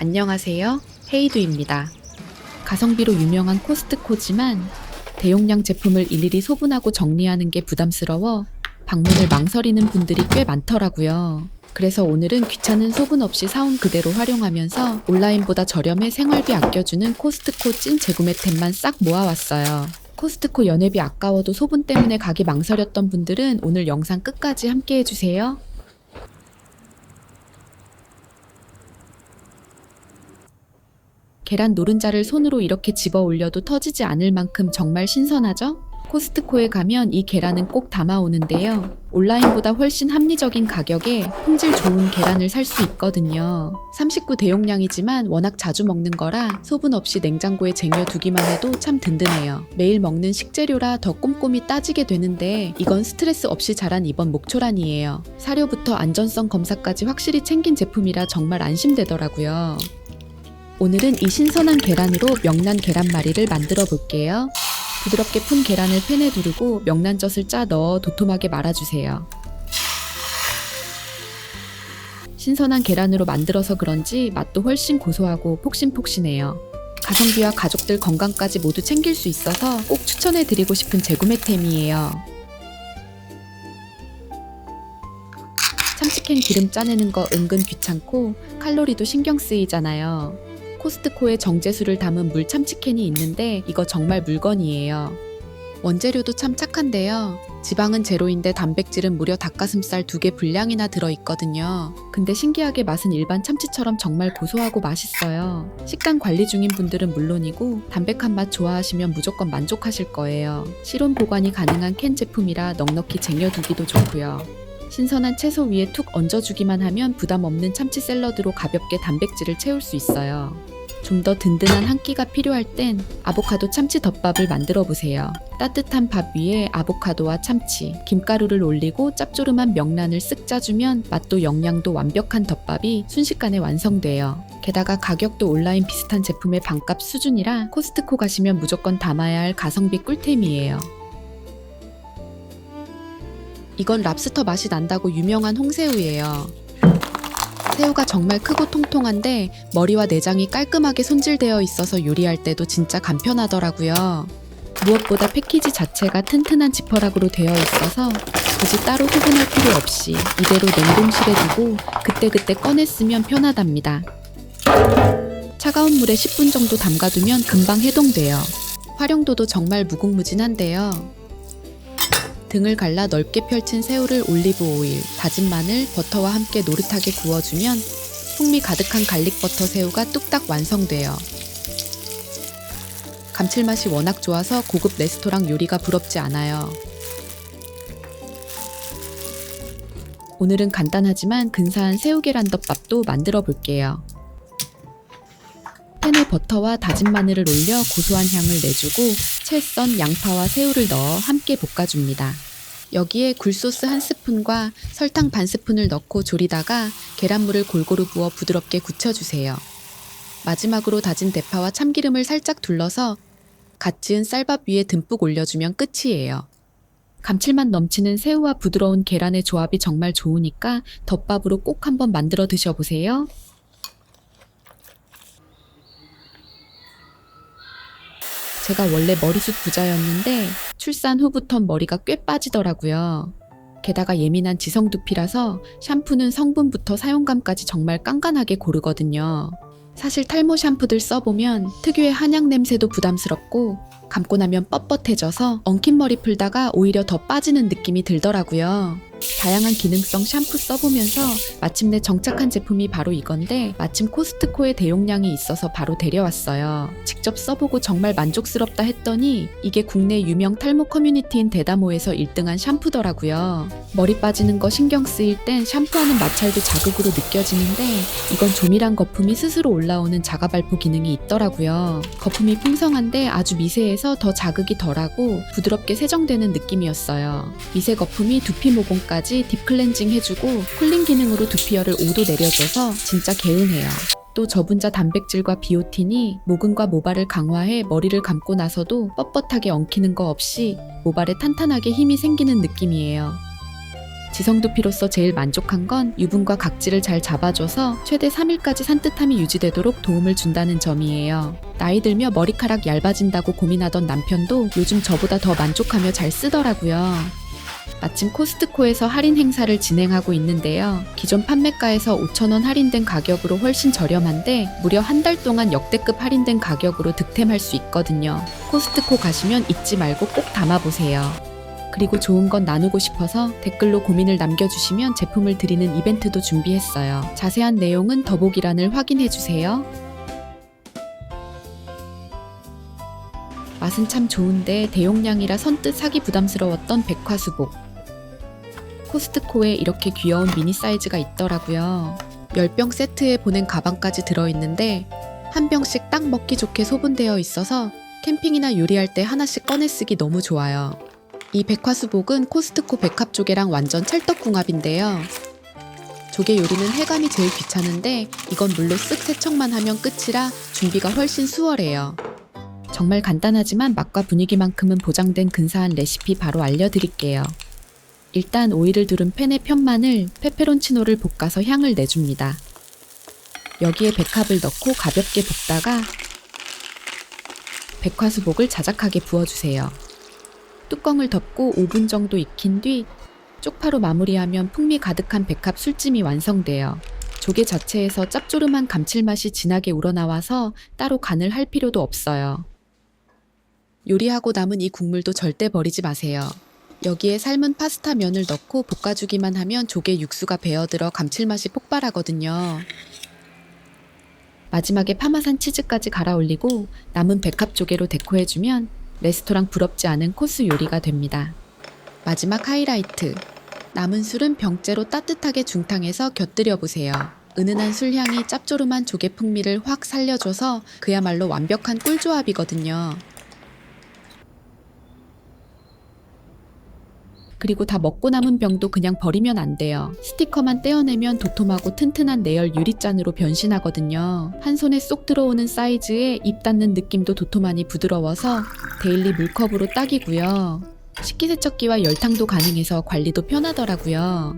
안녕하세요. 헤이두입니다. 가성비로 유명한 코스트코지만 대용량 제품을 일일이 소분하고 정리하는 게 부담스러워 방문을 망설이는 분들이 꽤 많더라고요. 그래서 오늘은 귀찮은 소분 없이 사온 그대로 활용하면서 온라인보다 저렴해 생활비 아껴주는 코스트코 찐 재구매템만 싹 모아왔어요. 코스트코 연회비 아까워도 소분 때문에 가기 망설였던 분들은 오늘 영상 끝까지 함께 해주세요. 계란 노른자를 손으로 이렇게 집어 올려도 터지지 않을 만큼 정말 신선하죠? 코스트코에 가면 이 계란은 꼭 담아오는데요. 온라인보다 훨씬 합리적인 가격에 품질 좋은 계란을 살 수 있거든요. 39 대용량이지만 워낙 자주 먹는 거라 소분 없이 냉장고에 쟁여두기만 해도 참 든든해요. 매일 먹는 식재료라 더 꼼꼼히 따지게 되는데 이건 스트레스 없이 자란 이번 목초란이에요. 사료부터 안전성 검사까지 확실히 챙긴 제품이라 정말 안심되더라고요. 오늘은 이 신선한 계란으로 명란 계란말이를 만들어 볼게요. 부드럽게 푼 계란을 팬에 두르고 명란젓을 짜 넣어 도톰하게 말아주세요. 신선한 계란으로 만들어서 그런지 맛도 훨씬 고소하고 폭신폭신해요. 가성비와 가족들 건강까지 모두 챙길 수 있어서 꼭 추천해 드리고 싶은 재구매템이에요. 참치캔 기름 짜내는 거 은근 귀찮고 칼로리도 신경 쓰이잖아요. 코스트코에 정제수를 담은 물 참치캔이 있는데 이거 정말 물건이에요. 원재료도 참 착한데요. 지방은 제로인데 단백질은 무려 닭가슴살 2개 분량이나 들어있거든요. 근데 신기하게 맛은 일반 참치처럼 정말 고소하고 맛있어요. 식단 관리 중인 분들은 물론이고 담백한 맛 좋아하시면 무조건 만족하실 거예요. 실온 보관이 가능한 캔 제품이라 넉넉히 쟁여두기도 좋고요. 신선한 채소 위에 툭 얹어주기만 하면 부담 없는 참치 샐러드로 가볍게 단백질을 채울 수 있어요. 좀 더 든든한 한 끼가 필요할 땐 아보카도 참치 덮밥을 만들어 보세요. 따뜻한 밥 위에 아보카도와 참치, 김가루를 올리고 짭조름한 명란을 쓱 짜주면 맛도 영양도 완벽한 덮밥이 순식간에 완성돼요. 게다가 가격도 온라인 비슷한 제품의 반값 수준이라 코스트코 가시면 무조건 담아야 할 가성비 꿀템이에요. 이건 랍스터 맛이 난다고 유명한 홍새우예요. 새우가 정말 크고 통통한데 머리와 내장이 깔끔하게 손질되어 있어서 요리할 때도 진짜 간편하더라고요. 무엇보다 패키지 자체가 튼튼한 지퍼락으로 되어 있어서 굳이 따로 소분할 필요 없이 이대로 냉동실에 두고 그때그때 꺼내 쓰면 편하답니다. 차가운 물에 10분 정도 담가두면 금방 해동돼요. 활용도도 정말 무궁무진한데요. 등을 갈라 넓게 펼친 새우를 올리브 오일, 다진 마늘, 버터와 함께 노릇하게 구워주면 풍미 가득한 갈릭버터 새우가 뚝딱 완성돼요. 감칠맛이 워낙 좋아서 고급 레스토랑 요리가 부럽지 않아요. 오늘은 간단하지만 근사한 새우 계란덮밥도 만들어 볼게요. 팬에 버터와 다진 마늘을 올려 고소한 향을 내주고 채 썬 양파와 새우를 넣어 함께 볶아줍니다. 여기에 굴소스 1스푼과 설탕 반 스푼을 넣고 졸이다가 계란물을 골고루 부어 부드럽게 굳혀주세요. 마지막으로 다진 대파와 참기름을 살짝 둘러서 갓 지은 쌀밥 위에 듬뿍 올려주면 끝이에요. 감칠맛 넘치는 새우와 부드러운 계란의 조합이 정말 좋으니까 덮밥으로 꼭 한번 만들어 드셔보세요. 제가 원래 머리숱 부자였는데 출산 후부터 머리가 꽤 빠지더라고요. 게다가 예민한 지성두피라서 샴푸는 성분부터 사용감까지 정말 깐깐하게 고르거든요. 사실 탈모 샴푸들 써보면 특유의 한약 냄새도 부담스럽고 감고 나면 뻣뻣해져서 엉킨 머리 풀다가 오히려 더 빠지는 느낌이 들더라고요. 다양한 기능성 샴푸 써보면서 마침내 정착한 제품이 바로 이건데 마침 코스트코에 대용량이 있어서 바로 데려왔어요. 직접 써보고 정말 만족스럽다 했더니 이게 국내 유명 탈모 커뮤니티인 대다모에서 1등한 샴푸더라고요. 머리 빠지는 거 신경 쓰일 땐 샴푸하는 마찰도 자극으로 느껴지는데 이건 조밀한 거품이 스스로 올라오는 자가 발포 기능이 있더라고요. 거품이 풍성한데 아주 미세해서 더 자극이 덜하고 부드럽게 세정되는 느낌이었어요. 미세 거품이 두피 모공까지 딥클렌징 해주고 쿨링 기능으로 두피열을 5도 내려줘서 진짜 개운해요. 또 저분자 단백질과 비오틴이 모근과 모발을 강화해 머리를 감고 나서도 뻣뻣하게 엉키는 거 없이 모발에 탄탄하게 힘이 생기는 느낌이에요. 지성두피로서 제일 만족한 건 유분과 각질을 잘 잡아줘서 최대 3일까지 산뜻함이 유지되도록 도움을 준다는 점이에요. 나이 들며 머리카락 얇아진다고 고민하던 남편도 요즘 저보다 더 만족하며 잘 쓰더라고요. 마침 코스트코에서 할인 행사를 진행하고 있는데요. 기존 판매가에서 5,000원 할인된 가격으로 훨씬 저렴한데 무려 한 달 동안 역대급 할인된 가격으로 득템할 수 있거든요. 코스트코 가시면 잊지 말고 꼭 담아보세요. 그리고 좋은 건 나누고 싶어서 댓글로 고민을 남겨주시면 제품을 드리는 이벤트도 준비했어요. 자세한 내용은 더보기란을 확인해주세요. 맛은 참 좋은데 대용량이라 선뜻 사기 부담스러웠던 백화수복. 코스트코에 이렇게 귀여운 미니 사이즈가 있더라고요. 10병 세트에 보낸 가방까지 들어있는데 한 병씩 딱 먹기 좋게 소분되어 있어서 캠핑이나 요리할 때 하나씩 꺼내 쓰기 너무 좋아요. 이 백화수복은 코스트코 백합조개랑 완전 찰떡궁합인데요. 조개 요리는 해감이 제일 귀찮은데 이건 물로 쓱 세척만 하면 끝이라 준비가 훨씬 수월해요. 정말 간단하지만 맛과 분위기만큼은 보장된 근사한 레시피 바로 알려드릴게요. 일단 오일을 두른 팬에 편마늘, 페페론치노를 볶아서 향을 내줍니다. 여기에 백합을 넣고 가볍게 볶다가 백화수복을 자작하게 부어주세요. 뚜껑을 덮고 5분 정도 익힌 뒤 쪽파로 마무리하면 풍미 가득한 백합 술찜이 완성돼요. 조개 자체에서 짭조름한 감칠맛이 진하게 우러나와서 따로 간을 할 필요도 없어요. 요리하고 남은 이 국물도 절대 버리지 마세요. 여기에 삶은 파스타 면을 넣고 볶아주기만 하면 조개 육수가 배어들어 감칠맛이 폭발하거든요. 마지막에 파마산 치즈까지 갈아 올리고 남은 백합 조개로 데코해주면 레스토랑 부럽지 않은 코스 요리가 됩니다. 마지막 하이라이트. 남은 술은 병째로 따뜻하게 중탕해서 곁들여 보세요. 은은한 술향이 짭조름한 조개 풍미를 확 살려줘서 그야말로 완벽한 꿀조합이거든요. 그리고 다 먹고 남은 병도 그냥 버리면 안 돼요. 스티커만 떼어내면 도톰하고 튼튼한 내열 유리잔으로 변신하거든요. 한 손에 쏙 들어오는 사이즈에 입 닿는 느낌도 도톰하니 부드러워서 데일리 물컵으로 딱이고요. 식기세척기와 열탕도 가능해서 관리도 편하더라고요.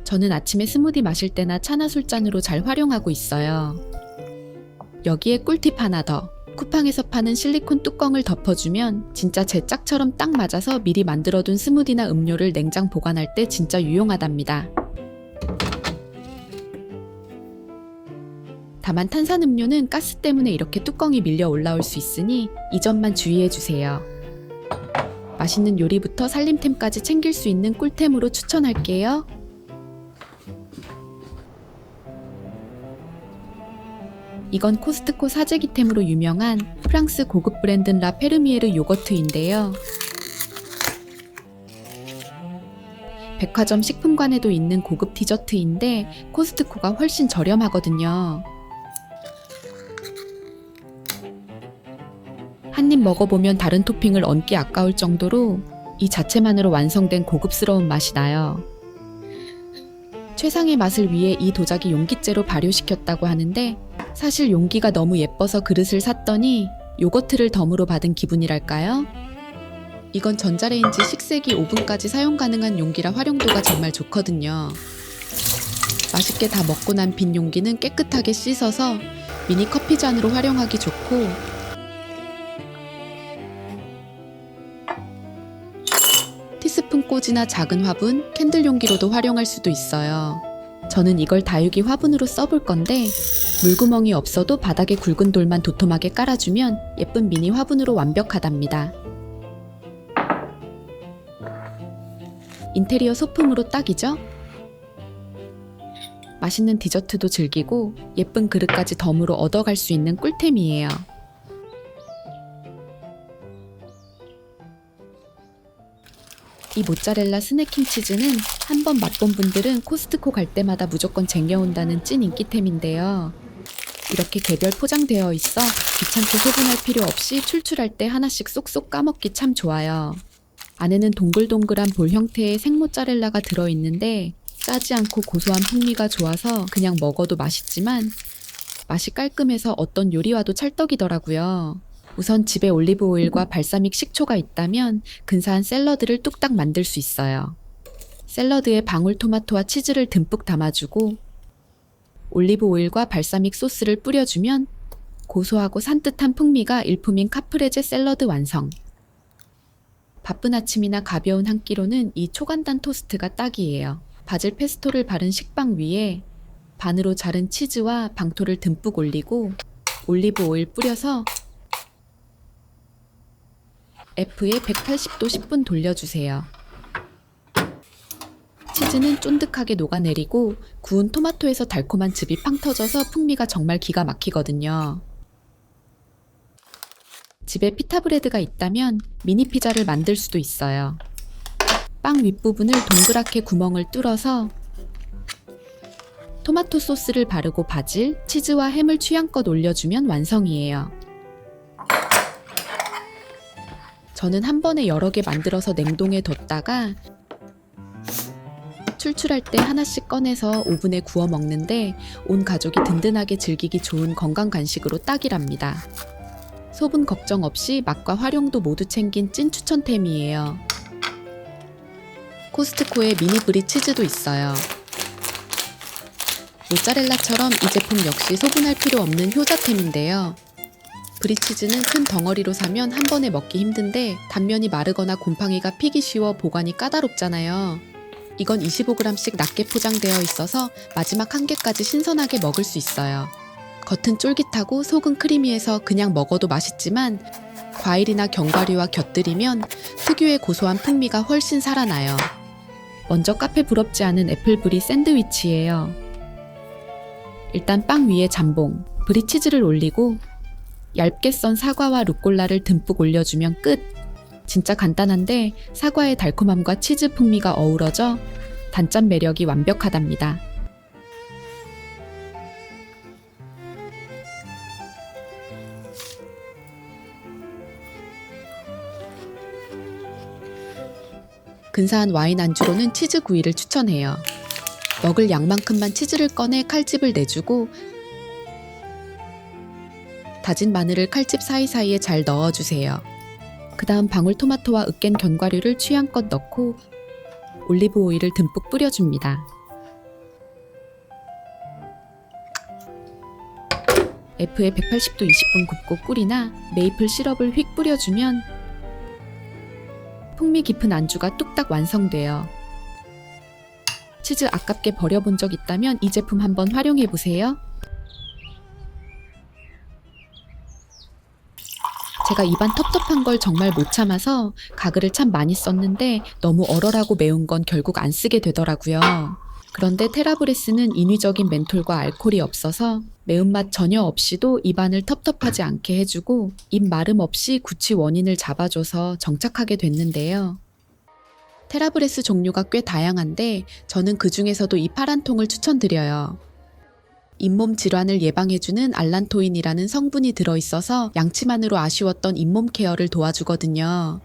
저는 아침에 스무디 마실 때나 차나 술잔으로 잘 활용하고 있어요. 여기에 꿀팁 하나 더. 쿠팡에서 파는 실리콘 뚜껑을 덮어주면 진짜 제 짝처럼 딱 맞아서 미리 만들어둔 스무디나 음료를 냉장 보관할 때 진짜 유용하답니다. 다만 탄산음료는 가스 때문에 이렇게 뚜껑이 밀려 올라올 수 있으니 이 점만 주의해주세요. 맛있는 요리부터 살림템까지 챙길 수 있는 꿀템으로 추천할게요. 이건 코스트코 사재기템으로 유명한 프랑스 고급 브랜드 라 페르미에르 요거트인데요. 백화점 식품관에도 있는 고급 디저트인데 코스트코가 훨씬 저렴하거든요. 한 입 먹어보면 다른 토핑을 얹기 아까울 정도로 이 자체만으로 완성된 고급스러운 맛이 나요. 최상의 맛을 위해 이 도자기 용기째로 발효시켰다고 하는데 사실 용기가 너무 예뻐서 그릇을 샀더니 요거트를 덤으로 받은 기분이랄까요? 이건 전자레인지 식세기 오븐까지 사용 가능한 용기라 활용도가 정말 좋거든요. 맛있게 다 먹고 난 빈 용기는 깨끗하게 씻어서 미니 커피잔으로 활용하기 좋고 티스푼 꽂이나 작은 화분, 캔들 용기로도 활용할 수도 있어요. 저는 이걸 다육이 화분으로 써볼 건데 물구멍이 없어도 바닥에 굵은 돌만 도톰하게 깔아주면 예쁜 미니 화분으로 완벽하답니다. 인테리어 소품으로 딱이죠? 맛있는 디저트도 즐기고 예쁜 그릇까지 덤으로 얻어갈 수 있는 꿀템이에요. 이 모짜렐라 스네킹 치즈는 한번 맛본 분들은 코스트코 갈 때마다 무조건 쟁여온다는 찐 인기템인데요. 이렇게 개별 포장되어 있어 귀찮게 소분할 필요 없이 출출할 때 하나씩 쏙쏙 까먹기 참 좋아요. 안에는 동글동글한 볼 형태의 생모짜렐라가 들어있는데 짜지 않고 고소한 풍미가 좋아서 그냥 먹어도 맛있지만 맛이 깔끔해서 어떤 요리와도 찰떡이더라고요. 우선 집에 올리브 오일과 발사믹 식초가 있다면 근사한 샐러드를 뚝딱 만들 수 있어요. 샐러드에 방울토마토와 치즈를 듬뿍 담아주고 올리브 오일과 발사믹 소스를 뿌려주면 고소하고 산뜻한 풍미가 일품인 카프레제 샐러드 완성. 바쁜 아침이나 가벼운 한 끼로는 이 초간단 토스트가 딱이에요. 바질 페스토를 바른 식빵 위에 반으로 자른 치즈와 방토를 듬뿍 올리고 올리브 오일 뿌려서 F에 180도 10분 돌려주세요. 치즈는 쫀득하게 녹아내리고 구운 토마토에서 달콤한 즙이 팡 터져서 풍미가 정말 기가 막히거든요. 집에 피타브레드가 있다면 미니 피자를 만들 수도 있어요. 빵 윗부분을 동그랗게 구멍을 뚫어서 토마토 소스를 바르고 바질, 치즈와 햄을 취향껏 올려주면 완성이에요. 저는 한 번에 여러 개 만들어서 냉동에 뒀다가 출출할 때 하나씩 꺼내서 오븐에 구워 먹는데 온 가족이 든든하게 즐기기 좋은 건강 간식으로 딱이랍니다. 소분 걱정 없이 맛과 활용도 모두 챙긴 찐 추천템이에요. 코스트코에 미니 브리 치즈도 있어요. 모짜렐라처럼 이 제품 역시 소분할 필요 없는 효자템인데요. 브리치즈는 큰 덩어리로 사면 한 번에 먹기 힘든데 단면이 마르거나 곰팡이가 피기 쉬워 보관이 까다롭잖아요. 이건 25g씩 낮게 포장되어 있어서 마지막 한 개까지 신선하게 먹을 수 있어요. 겉은 쫄깃하고 속은 크리미해서 그냥 먹어도 맛있지만 과일이나 견과류와 곁들이면 특유의 고소한 풍미가 훨씬 살아나요. 먼저 카페 부럽지 않은 애플브리 샌드위치예요. 일단 빵 위에 잠봉, 브리치즈를 올리고 얇게 썬 사과와 루꼴라를 듬뿍 올려주면 끝! 진짜 간단한데 사과의 달콤함과 치즈 풍미가 어우러져 단짠 매력이 완벽하답니다. 근사한 와인 안주로는 치즈 구이를 추천해요. 먹을 양만큼만 치즈를 꺼내 칼집을 내주고 다진 마늘을 칼집 사이사이에 잘 넣어주세요. 그 다음 방울토마토와 으깬 견과류를 취향껏 넣고 올리브 오일을 듬뿍 뿌려줍니다. F에 180도 20분 굽고 꿀이나 메이플 시럽을 휙 뿌려주면 풍미 깊은 안주가 뚝딱 완성돼요. 치즈 아깝게 버려본 적 있다면 이 제품 한번 활용해보세요. 제가 입안 텁텁한 걸 정말 못 참아서 가글을 참 많이 썼는데 너무 얼얼하고 매운 건 결국 안 쓰게 되더라고요. 그런데 테라브레스는 인위적인 멘톨과 알코올이 없어서 매운맛 전혀 없이도 입안을 텁텁하지 않게 해주고 입 마름 없이 구취 원인을 잡아줘서 정착하게 됐는데요. 테라브레스 종류가 꽤 다양한데 저는 그 중에서도 이 파란 통을 추천드려요. 잇몸 질환을 예방해주는 알란토인이라는 성분이 들어있어서 양치만으로 아쉬웠던 잇몸 케어를 도와주거든요.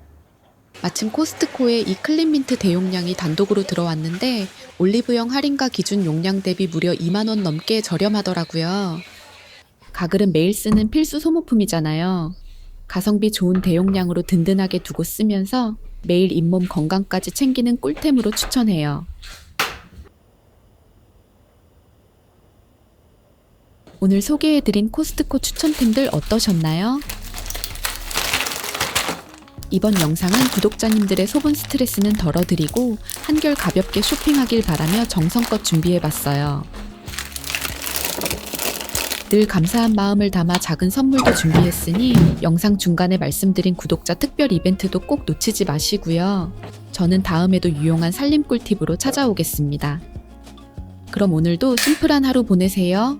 마침 코스트코에 이 클린민트 대용량이 단독으로 들어왔는데 올리브영 할인가 기준 용량 대비 무려 2만원 넘게 저렴하더라고요. 가글은 매일 쓰는 필수 소모품이잖아요. 가성비 좋은 대용량으로 든든하게 두고 쓰면서 매일 잇몸 건강까지 챙기는 꿀템으로 추천해요. 오늘 소개해드린 코스트코 추천템들 어떠셨나요? 이번 영상은 구독자님들의 소분 스트레스는 덜어드리고 한결 가볍게 쇼핑하길 바라며 정성껏 준비해봤어요. 늘 감사한 마음을 담아 작은 선물도 준비했으니 영상 중간에 말씀드린 구독자 특별 이벤트도 꼭 놓치지 마시고요. 저는 다음에도 유용한 살림 꿀팁으로 찾아오겠습니다. 그럼 오늘도 심플한 하루 보내세요.